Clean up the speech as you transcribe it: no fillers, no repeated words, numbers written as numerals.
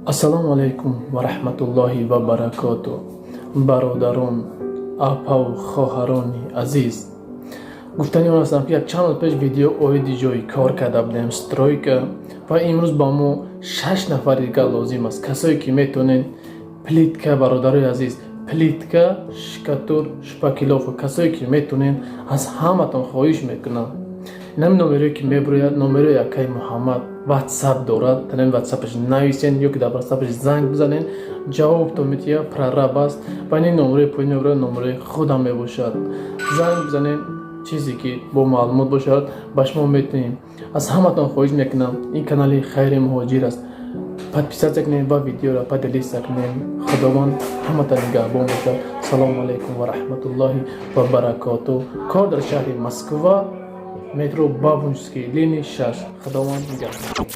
ассалому алайкум ва раҳматуллоҳи ва баракоту. Бародарон, апаву хоҳарони азиз, гуфтани он ҳастам ки як чанд рӯз пеш видео оиди ҷои кор карда будем стройка ва имрӯз ба мо 6 нафар дига лозим аст, касое ки метонен плитка. Бародарои азиз, плитка, шкатур, шпакилов, касое ки метонен, аз ҳаматон хоҳиш мекунам, инами номере ки мебурояд, номеро якай Муҳаммад ватсап дорад, танами ватсапаш нависен ё ки дар ватсапаш занг бизанен, ҷавобтон метия прораб аст. ва ин номераи поин номераи худам мебошад. Занг бизанен, чизе ки бо маълумот бошад ба шумо метонем. аз ҳаматон хоҳиш мекунам, ин канали Хайри Муҳоҷир аст, подписатсия кунем ва видеоро поделиться кунем. худованд ҳаматон нигаҳбон бошад. салому алайкум ва раҳматуллоҳи ва баракоту. кор дар шаҳри Москва, метро Бабунҷский, линии 6. худованд нигаҳбон.